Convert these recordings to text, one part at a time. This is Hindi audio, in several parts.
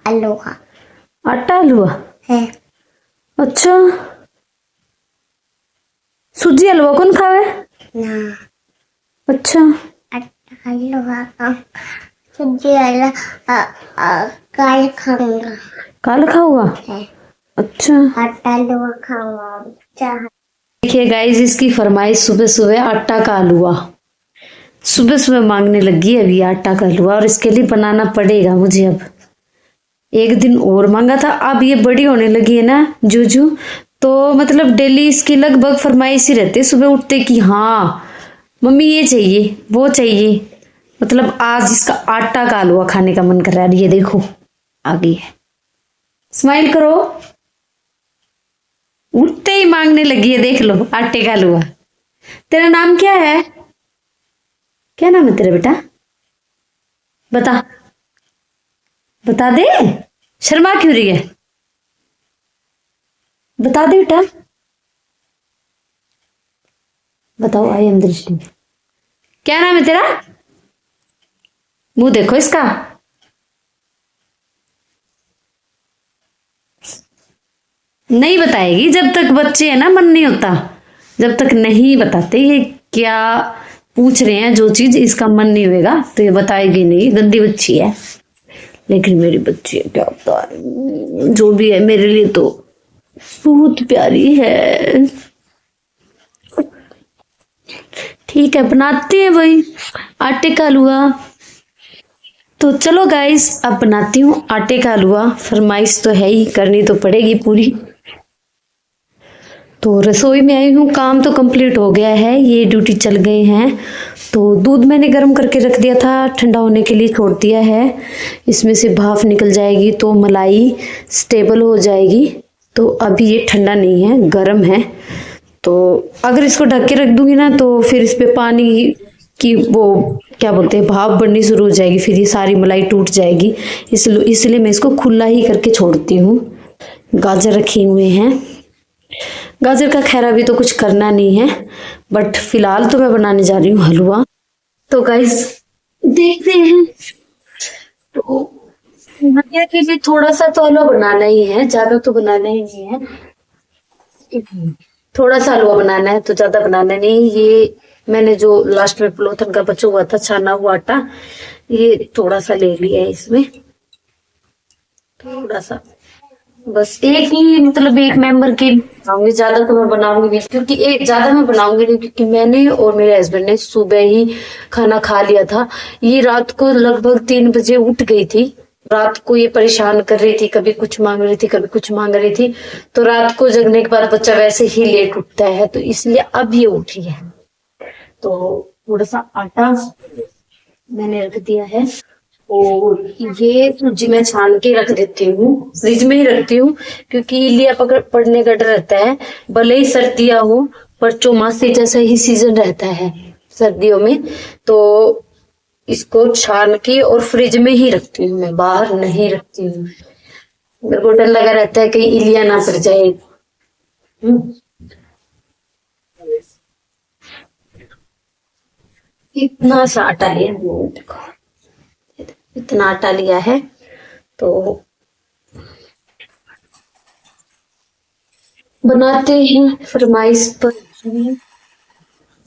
हलवा। आटा हलवा है। अच्छा, सूजी हलवा कौन खावे ना। अच्छा, आटा हलवा सूजी हलवा कल खाऊंगा। कल खाऊंगा। है। अच्छा, आटा हलवा खाऊंगा। देखिए गाइस, इसकी फरमाइश सुबह सुबह आटा का हलवा सुबह सुबह मांगने लगी है अभी आटा का हलवा, और इसके लिए बनाना पड़ेगा मुझे। अब एक दिन और मांगा था, अब ये बड़ी होने लगी है ना जूजू, तो मतलब डेली इसकी लगभग फरमाइश ही रहती है सुबह उठते कि हाँ मम्मी ये चाहिए वो चाहिए। मतलब आज इसका आटा का हलवा खाने का मन कर रहा है। ये देखो आ गई है, स्माइल करो, उठते ही मांगने लगी है, देख लो आटे का हलवा। तेरा नाम क्या है? क्या नाम है तेरा बेटा? बता, बता दे, शर्मा क्यों रही है? बता दे बेटा, बताओ। आई एम दृष्टि। क्या नाम है तेरा? मुंह देखो इसका। नहीं बताएगी जब तक बच्चे है ना, मन नहीं होता जब तक नहीं बताते। ये क्या पूछ रहे हैं, जो चीज इसका मन नहीं होगा तो ये बताएगी नहीं। गंदी बच्ची है, लेकिन मेरी बच्ची है, क्या होता है जो भी है मेरे लिए तो बहुत प्यारी है। ठीक है, बनाते हैं वही आटे का हलवा। तो चलो गाइस, अब बनाती हूँ आटे का हलवा। फरमाइश तो है ही, करनी तो पड़ेगी पूरी। तो रसोई में आई हूँ, काम तो कंप्लीट हो गया है, ये ड्यूटी चल गए हैं। तो दूध मैंने गर्म करके रख दिया था, ठंडा होने के लिए छोड़ दिया है। इसमें से भाप निकल जाएगी तो मलाई स्टेबल हो जाएगी। तो अभी ये ठंडा नहीं है, गर्म है। तो अगर इसको ढक के रख दूंगी ना तो फिर इस पे पानी की वो क्या बोलते हैं भाप बननी शुरू हो जाएगी, फिर ये सारी मलाई टूट जाएगी। इसलिए मैं इसको खुला ही करके छोड़ती हूँ। गाजर रखे हुए हैं, गाजर का खैर अभी तो कुछ करना नहीं है, बट फिलहाल तो मैं बनाने जा रही हूँ हलवा। तो गाइस देखते हैं। तो भैया के लिए थोड़ा सा तो हलवा बनाना ही है, ज्यादा तो बनाना ही नहीं है। थोड़ा सा हलवा बनाना है, तो ज्यादा बनाना नहीं। ये मैंने जो लास्ट में पलोथन का बचा हुआ था छाना हुआ आटा, ये थोड़ा सा ले लिया है। इसमें थोड़ा सा, बस एक ही, मतलब एक मेंबर के बनाऊंगी, ज्यादा तो मैं बनाऊंगी नहीं, क्योंकि एक ज्यादा मैं बनाऊंगी नहीं, क्योंकि मैंने और मेरे हस्बैंड ने सुबह ही खाना खा लिया था। ये रात को लगभग 3 बजे उठ गई थी। रात को ये परेशान कर रही थी, कभी कुछ मांग रही थी कभी कुछ मांग रही थी। तो रात को जगने के बाद बच्चा वैसे ही लेट उठता है, तो इसलिए अब ये उठी है। तो थोड़ा सा आटा मैंने रख दिया है, और ये सूजी मैं छान के रख देती हूँ, फ्रिज में ही रखती हूँ, क्योंकि इलिया पकड़ पड़ने का डर रहता है। भले ही सर्दियां हो, पर चौमासे जैसा ही सीजन रहता है सर्दियों में। तो इसको छान के और फ्रिज में ही रखती हूँ, मैं बाहर नहीं रखती हूँ। मेरे को डर लगा रहता है कहीं इलिया ना पड़ जाए। इतना सा आटा है, देखो इतना आटा लिया है। तो बनाते हैं फरमाइश पर,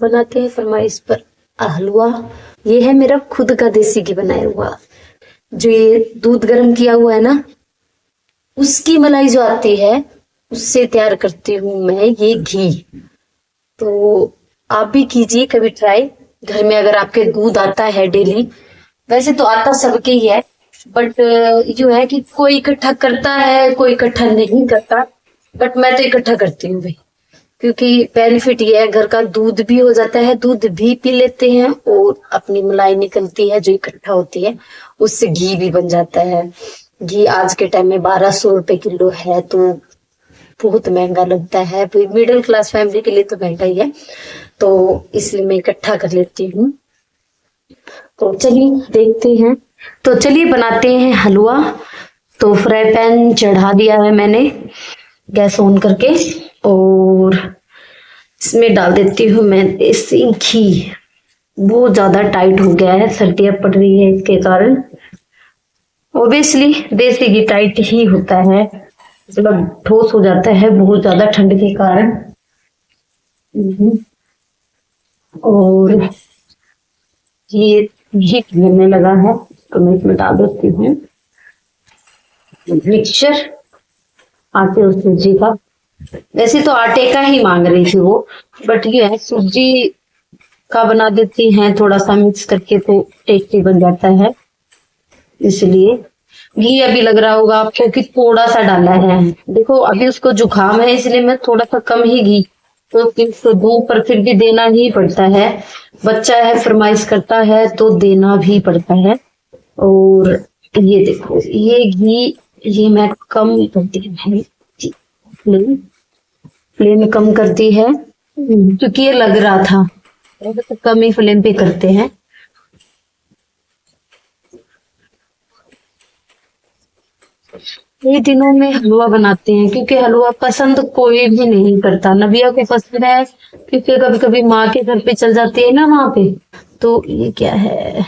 बनाते हैं फरमाइश पर हलवा। ये है मेरा खुद का देसी घी बनाया हुआ, जो ये दूध गर्म किया हुआ है ना, उसकी मलाई जो आती है उससे तैयार करती हूँ मैं ये घी। तो आप भी कीजिए कभी ट्राई घर में, अगर आपके दूध आता है डेली। वैसे तो आता सबके ही है, बट जो है कि कोई इकट्ठा करता है कोई इकट्ठा नहीं करता, बट मैं तो इकट्ठा करती हूँ भाई, क्योंकि बेनिफिट ये है, घर का दूध भी हो जाता है, दूध भी पी लेते हैं, और अपनी मलाई निकलती है जो इकट्ठा होती है, उससे घी भी बन जाता है। घी आज के टाइम में 1200 रुपए किलो है, तो बहुत महंगा लगता है। मिडिल क्लास फैमिली के लिए तो महंगा ही है, तो इसलिए मैं इकट्ठा कर लेती हूँ। तो चलिए देखते हैं, तो चलिए बनाते हैं हलवा। तो फ्राई पैन चढ़ा दिया है मैंने गैस ऑन करके, और इसमें डाल देती हूँ मैं देसी घी। बहुत ज्यादा टाइट हो गया है, सर्दियां पड़ रही है इसके कारण, ओबियसली देसी घी टाइट ही होता है, मतलब ठोस हो जाता है बहुत ज्यादा ठंड के कारण। और ये घी गिरने लगा है तो मैं इसमें डाल देती हूँ मिक्सचर आटे और सूजी का। वैसे तो आटे का ही मांग रही थी वो, बट ये है सूजी का बना देती हैं थोड़ा सा मिक्स करके तो टेस्टी बन जाता है। इसलिए घी अभी लग रहा होगा आपको कि थोड़ा सा डाला है, देखो अभी उसको जुकाम है इसलिए मैं थोड़ा सा कम ही घी तो दूं, पर फिर भी देना ही पड़ता है, बच्चा है फरमाइश करता है तो देना भी पड़ता है। और ये देखो ये घी ये मैं कम करती हूँ, फ्लेम कम कर दी है क्योंकि ये लग रहा था, तो कम ही फ्लेम पे करते हैं। ये दिनों में हलवा बनाते हैं क्योंकि हलवा पसंद कोई भी नहीं करता। नबिया को पसंद है क्योंकि कभी कभी माँ के घर पे चल जाती है ना वहां पे। तो ये क्या है,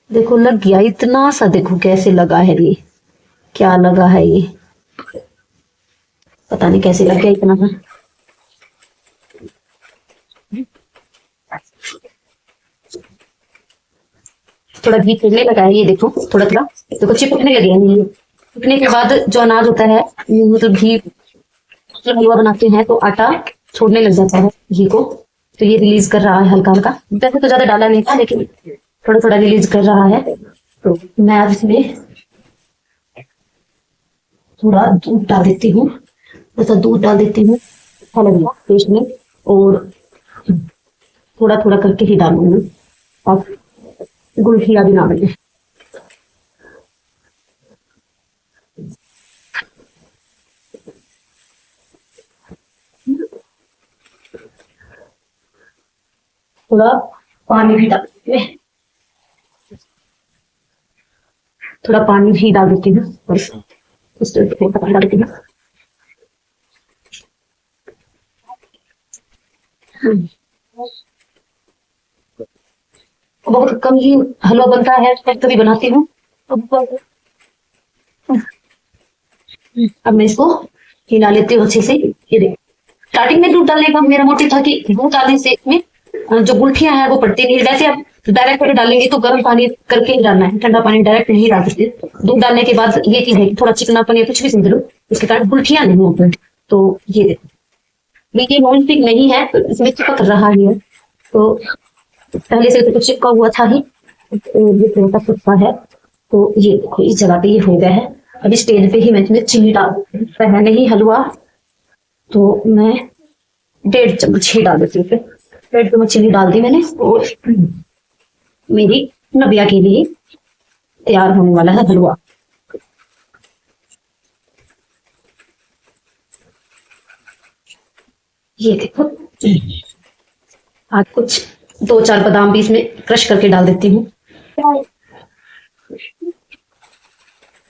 देखो लग गया इतना सा, देखो कैसे लगा है, ये क्या लगा है, ये पता नहीं कैसे लग गया इतना सा। थोड़ा घी चिपकने लगा है, ये देखो थोड़ा थोड़ा देखो चिपकने लगे हैं। ये चिपकने के बाद जो अनाज होता है, मतलब घी जब हलवा बनाते हैं तो आटा छोड़ने लग जाता है घी को, तो ये रिलीज कर रहा है हल्का हल्का। वैसे तो ज्यादा डाला नहीं था लेकिन थोड़ा थोड़ा रिलीज कर रहा है। तो मैं अब इसमें थोड़ा दूध डाल देती हूँ, थोड़ा दूध डाल देती हूँ पेस्ट में, और थोड़ा थोड़ा करके ही डालूंगी और गुलखिया भी ना बने। थोड़ा पानी भी डाल देते हैं, थोड़ा पानी भी डाल देती हूँ और पानी डाल देती हूँ। बहुत कम ही हलवा बनता है, कभी बनाती हूँ। अब मैं इसको हिला लेती हूँ अच्छे से। ये देखो स्टार्टिंग में दूध डालने का मेरा मोटिव था कि दूध डालने से इसमें जो गुठलियां हैं वो पड़ती नहीं। वैसे आप डायरेक्ट करके डालेंगे तो गर्म पानी करके ही डालना है, ठंडा पानी डायरेक्ट नहीं डाल सकते। दूध डालने के बाद ये चीज है थोड़ा चिकनापन या कुछ भी समझ लो, इसके कारण गुठलियां नहीं होती। तो ये देखो ये नॉन स्टिक नहीं है तो इसमें चिपक रहा है, तो पहले से तो कुछ चिपका हुआ था ही, ये थोड़ा चिपका है। तो ये देखो इस जगह पे ये हो गया है। अब स्टेज पे ही मैं इसमें चीनी डाल देती हूँ, नहीं हलवा तो मैं 1.5 चम्मच ही डाल देती हूँ। 1.5 चम्मच चीनी डाल दी मैंने, और मेरी नबिया के लिए तैयार होने वाला है हलवा। ये देखो आज कुछ 2-4 बादाम भी इसमें क्रश करके डाल देती हूँ।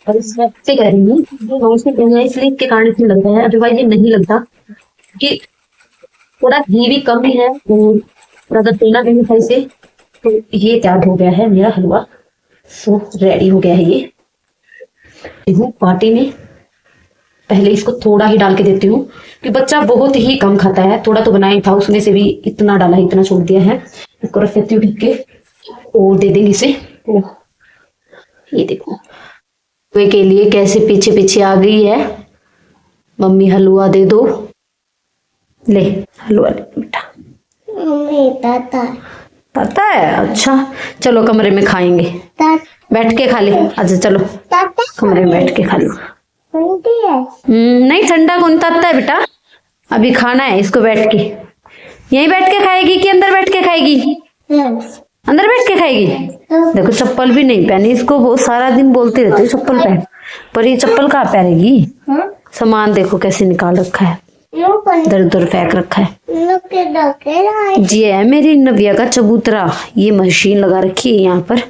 और इसमें कह रही हूँ इसलिए के कारण इसमें लगता है, अदरवाइज ये नहीं लगता कि थोड़ा घी भी कम ही है और अगर तेना नहीं था इसे। तो ये तैयार हो गया है मेरा हलवा, सो रेडी हो गया है ये। पार्टी में पहले इसको थोड़ा ही डाल के देती हूँ कि बच्चा बहुत ही कम खाता है, थोड़ा तो बनाया था उसमें से भी इतना डाला है, इतना छोड़ दिया है। इसको रख देती हूँ ढक के और दे देंगे इसे। ये देखो के लिए कैसे पीछे पीछे आ गई है, मम्मी हलवा दे दो, ले हलवा ले बेटा। मम्मी पता है, अच्छा चलो कमरे में खाएंगे, बैठ के खा ले। अच्छा चलो कमरे में बैठ के खा लो। नहीं ठंडा कौन ताता है बेटा, अभी खाना है इसको बैठ के। यहीं बैठ के खाएगी कि अंदर बैठ के खाएगी? अंदर बैठ के खाएगी। देखो चप्पल भी नहीं पहनी इसको, बहुत सारा दिन बोलती रहती है चप्पल पहन, पर ये चप्पल कहाँ पहनेगी। सामान देखो कैसे निकाल रखा है, इधर उधर फेंक रखा है। जी है मेरी नबिया का चबूतरा। ये मशीन लगा रखी है यहाँ पर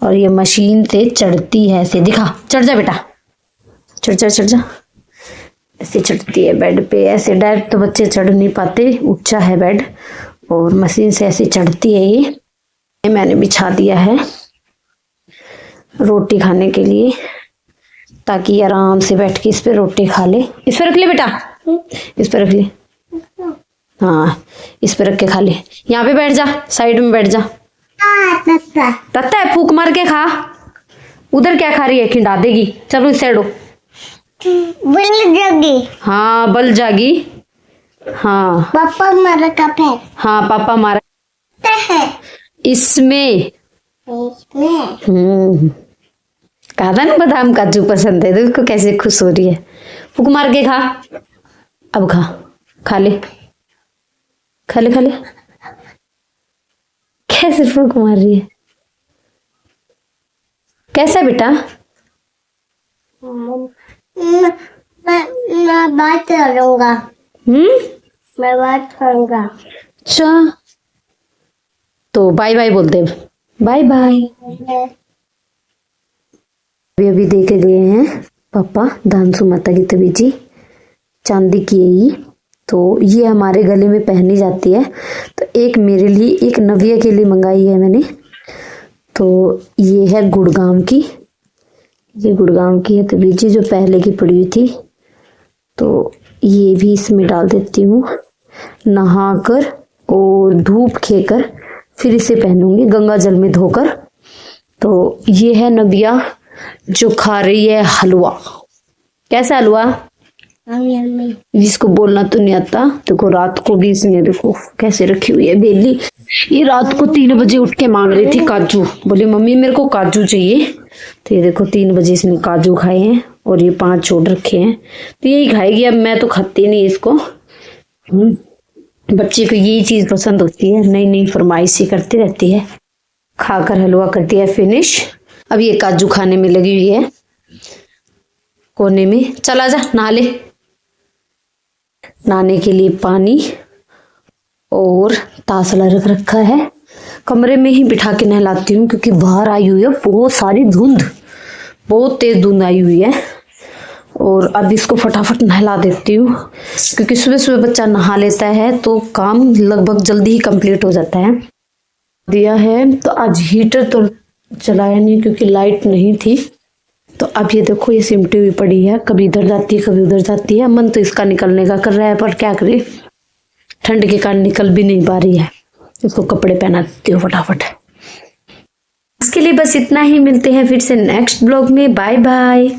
और ये मशीन से चढ़ती है, ऐसे दिखा, चढ़ जा बेटा, चढ़ जा चढ़ जा। ऐसे चढ़ती है बेड पे, ऐसे डायरेक्ट तो बच्चे चढ़ नहीं पाते, ऊंचा है बेड और मशीन से ऐसे चढ़ती है। ये मैंने बिछा दिया है। रोटी खाने के लिए, ताकि आराम से बैठ के इस पे रोटी खा ले। इस पे रख ले बेटा, इस पे रख ले। हाँ, इस पे रख के खा ले। यहाँ पे बैठ जा, साइड में बैठ जा। तत्ता है, फूक मार के खा। उधर क्या खा रही है, खिंडा देगी। चलो इस साइड हो। बल जागी। हाँ बल जागी। हाँ पापा मारा कप है। हाँ पापा मारा है इसमें। इसमें कहा था ना बादाम काजू पसंद है, तो उसको कैसे खुश हो रही है। फूक मार के खा। अब खा, खा ले, खा ले, खा ले। कैसे फूक मार रही है, कैसा है बेटा? मैं बात करूंगा। मैं बात करूंगा। अच्छा, तो बाय बाय बोल दे। Bye bye. अभी दे के गए हैं पापा दानसू माता की तबीजी, चांदी की है ये। तो ये हमारे गले में पहनी जाती है। तो एक मेरे लिए, एक नव्या के लिए मंगाई है मैंने। तो ये है गुड़गांव की, ये गुड़गांव की है तबीजी, जो पहले की पड़ी हुई थी। तो ये भी इसमें डाल देती हूँ, नहाकर और धूप खेकर फिर इसे पहनूंगी गंगा जल में धोकर। तो ये है नबिया जो खा रही है हलवा। कैसा हलवा? जिसको बोलना तो नहीं आता। देखो रात को भी इसने, देखो कैसे रखी हुई है बेली। ये रात को 3 बजे उठ के मांग रही थी काजू, बोली मम्मी मेरे को काजू चाहिए। तो ये देखो 3 बजे इसने काजू खाए हैं और ये 5 छोड़ रखे हैं। तो यही खाएगी, अब मैं तो खाती नहीं इसको। बच्चे को यही चीज पसंद होती है, नई नई फरमाइशी करती रहती है। खाकर हलवा कर दिया फिनिश। अब ये काजू खाने में लगी हुई है कोने में। चला जा नहा ले। नहाने के लिए पानी और तासला रख रखा है। कमरे में ही बिठा के नहलाती हूँ, क्योंकि बाहर आई हुई है बहुत सारी धुंध, बहुत तेज धुंध आई हुई है। और अब इसको फटाफट नहला देती हूँ, क्योंकि सुबह सुबह बच्चा नहा लेता है तो काम लगभग जल्दी ही कंप्लीट हो जाता है। दिया है तो आज हीटर तो चलाया नहीं, क्योंकि लाइट नहीं थी। तो अब ये देखो ये सिमटी हुई पड़ी है, कभी इधर जाती है कभी उधर जाती है। मन तो इसका निकलने का कर रहा है, पर क्या करे, ठंड के कारण निकल भी नहीं पा रही है। इसको कपड़े पहना देती हूँ फटाफट। इसके लिए बस इतना ही, मिलते हैं फिर से नेक्स्ट ब्लॉग में। Bye bye.